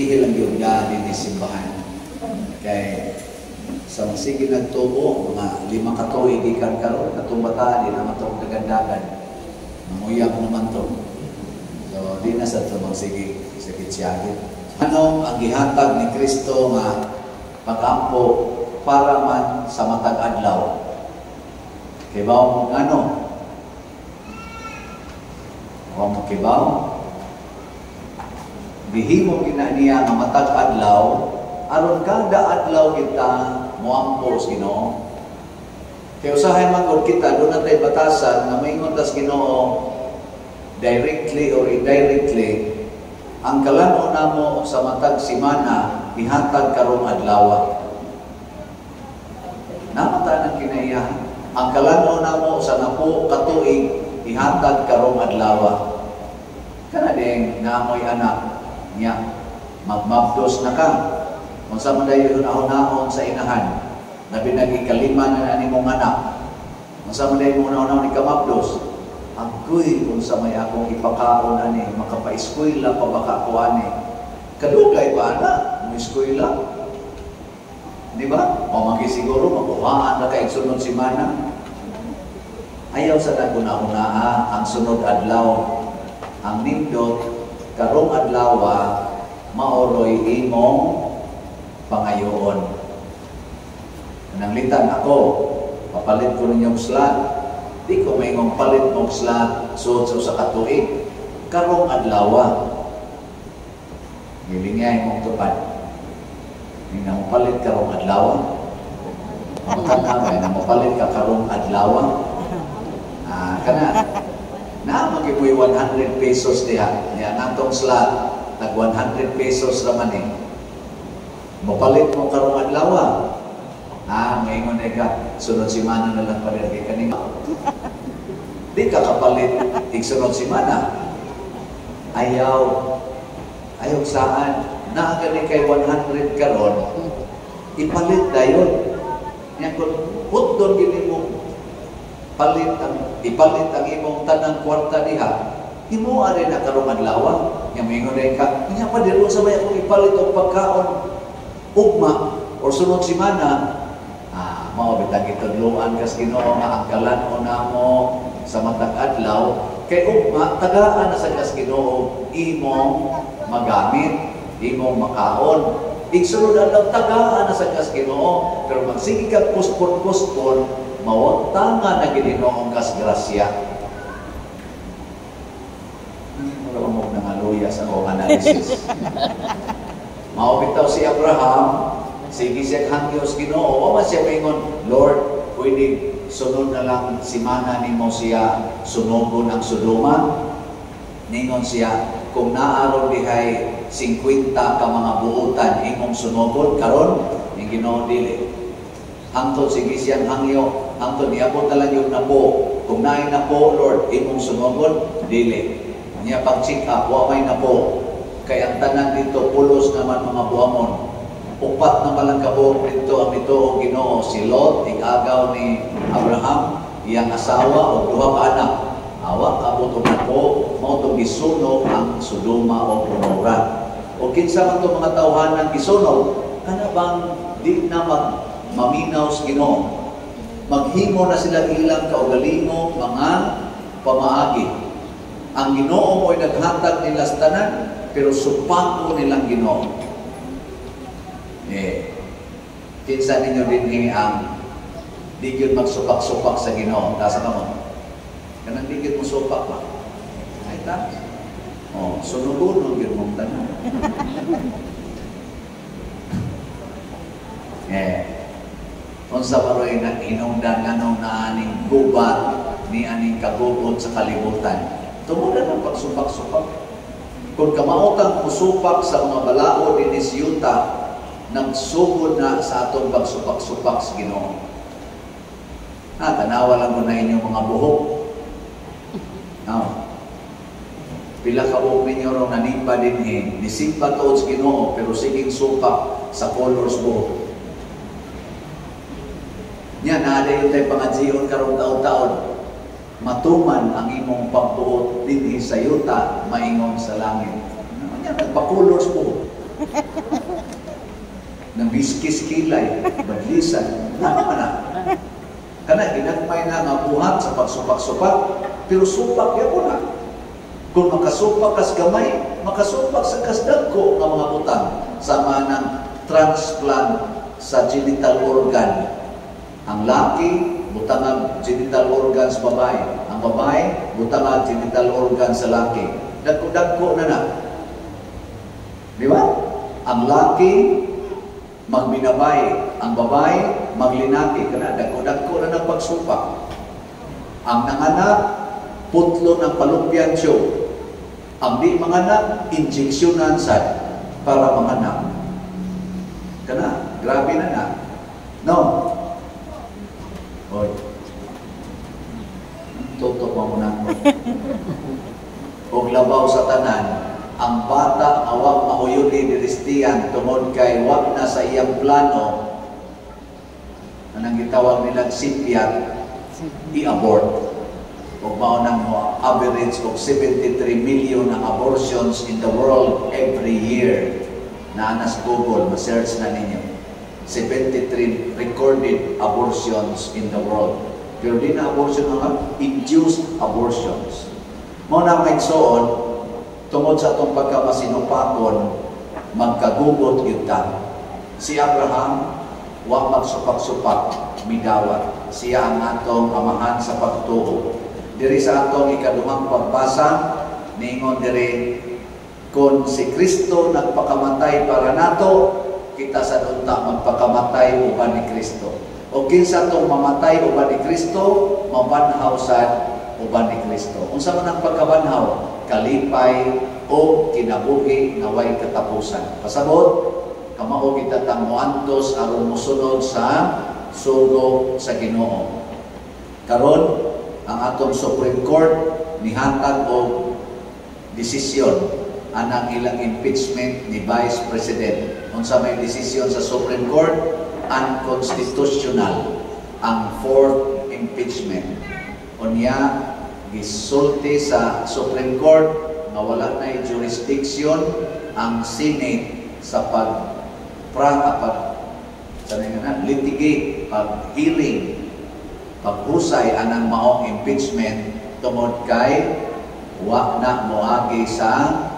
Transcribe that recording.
ihil ang yung din ni simbahan. Kaya sa sige nagtubo, mga 5 katuig ikan karon, katong bata, di naman itong kagandagan. Mamuyak naman to. So, di na sa ito sige siyagit. Ano ang gihatag ni Kristo nga pag-ampo para man sa matag adlaw? Kibaw mo ano? O mo kibaw? Bihimo ginaniya nga matag adlaw, aron kada adlaw kita moampo sa Ginoo. Kaya usahay magod kita, doon natin batasan na maingon tas Ginoo directly or indirectly, ang kalano na mo sa matag simana, ihatag karong adlaw. Namata ng kinaiyahan. Ang kalano na mo sa napo katuig, ihatag karong adlaw. Kana ding naamoy anak niya, magmabdos na ka. Kung sa mga yun ahon-ahon sa inahan, na pinag-ikalima na ni mong anak, kung sa mga yun ahon-ahon ni kamabdos, agoy kung sa may akong ipakaon ani, makapa-eskwela pa baka ko ani. Kadugay pa na, mo eskwela. Di ba? O magisiguro, makuhaan na kayo sunod simana. Ayaw sa naguna-una ang sunod adlaw. Ang nindot, karong adlaw, maoroy imong pangayoon. Nanglitan ako, papalit ko ninyong slot. Di ko may ngong palit mong slot suot sa katuig. Karong adlaw. Gilingay mong tupad. Hindi na palit karong adlaw. Ang tanaway na mapalit ka karong adlaw. Kana, na magipoy 100 pesos diha. Yan, atong slot, nag 100 pesos naman eh. Mapalit mo karong adlaw. Ngayon ka, sunod simana na lang palit kay kanina. Di ka kapalit, sunod simana. Ayaw saan. Naagani kay 100 karon, ipalit dayon. Yan kung hutdon gini mo, ipalit ang imong tanang kwarta diha, imo ari na karong adlaw. Yang mingon ka, nya pa diro sa bay akong ipalit og pagkaon ugma or sunod simana. Mao bitag itudloan kas Ginoo nga angkalan o namo sa matag adlaw kay ugma tagaan na sa kas Ginoo imong magamit, imong makaon. Igsunod adlaw tagaan na sa kas Ginoo, pero magsige kag puspon mao tanga na Ginoo kas grasya. Wala mo nang haluya sa analysis. Mao bitaw si Abraham, sige siya hangyos Ginoo, o man siya maingon, Lord, pwede sunod na lang simana ni mo siya sunugon ang Sodoma. Ningon siya, kung naaron dihay 50 ka mga buutan, imong sunugon, karon yung Ginoo dili. Hangtod sige siyang hangyo, hangtod niabot na lang yung napo. Kung naay napo, Lord, imong sunugon, dili. Niya pag-check up, wa may napo. Kaya ang tanan dito, pulos naman mga buhamon. Upat na malang kabuok dito ang ito o Ginoo, si Lot, igagaw ni Abraham, iyang asawa o 2 ka anak. Awak abot og napo, mao tong gisunog ang Sodoma o Gomorra. O kinsa man tong mga tawhanan gisunog, kana bang di na maminaw sa Ginoo? Maghimo na sila ilang kaugalingo mga pamaagi. Ang Ginoo mo'y naghatag nila sa tanan, pero supako nilang Ginoo. Kinsa ninyo din ang di yun magsupak-supak sa Ginoo. Tasa ka mo? Kanang di yun mo supak ba? Ay ta? Sunugunon yun mong tanan. Kung sa baroy na hinungdan nga na aning gubat ni aning kabubot sa kalibutan, tumulan ang pagsupak-supak. Kung kamautang musupak sa mga balao din is yuta, nagsugod na sa atong pagsupak-supak sa Ginoo. Tanawa lang ko na inyong mga buhok. Pila ka buhok ninyo rong nanimba din nisimba tood sa Ginoo, pero siging supak sa colors buhok. Yan, naaday yung tayo pangadziyon karong taon-taon. Matuman ang imong pagbuot din sa yuta, maingon sa langit. Yan, nagpa-colors buhok. Nabiskis kilay, badlisan, naman na. Kana, ginagmay na nga buhat sa pagsupak-supak, pero supak yan po na. Kung makasupak kas gamay, makasupak sa kasdagko ng mga butang, sama ng transplant sa genital organ. Ang laki, butang ang genital organ sa babae. Ang babae, butang ang genital organ sa laki. Dagko-dagko na na. Di ba? Ang laki, magminabay. Ang babae, maglinaki. Kana, dagko-dagko na ng pagsupak. Ang nanganak, putlo ng fallopian tube. Ang di manganak, injeksyonan sad para manganak. Kana, grabe na na. No? Hoy. Tutok mo muna. Kung labaw sa tanan, ang bata awang mahuyuli ni Kristiyan tungod kay wag na sa iyang plano, anang gitawag nila sipyat, i-abort. Kung maunang average of 73 million na abortions in the world every year. Na anas Google, ma-search na ninyo. 73 recorded abortions in the world. Pero di na abortion mga induced abortions. Mauna mga igsoon, tungod sa itong pagkamasinupakon, magkagugot yun ta. Si Abraham, wag magsupak-supak, midawat. Siya ang atong amahan sa pagtuo. Diri sa atong ikaduhang pagbasa, ningon diri, kung si Kristo nagpakamatay para nato, kita sa dunta magpakamatay uban ni Kristo. O kinsa tong mamatay uban ni Kristo, mabanhaw sad uban ni Kristo. Unsa man ang pagkabanhaw? Kalipay o kinabuhi nga way katapusan. Pasabot, kamao kita tang moantos aron mosunod sa sugo sa Ginoo. Karon ang atong Supreme Court nihatag og desisyon anang ilang impeachment ni Vice President. Unsa may desisyon sa Supreme Court, unconstitutional ang fourth impeachment. Unya gisulti sa Supreme Court nga wala na jurisdiction ang Senate sa litigate, pag-hearing, paghusay anang maong impeachment tungod kay wa na moagi sa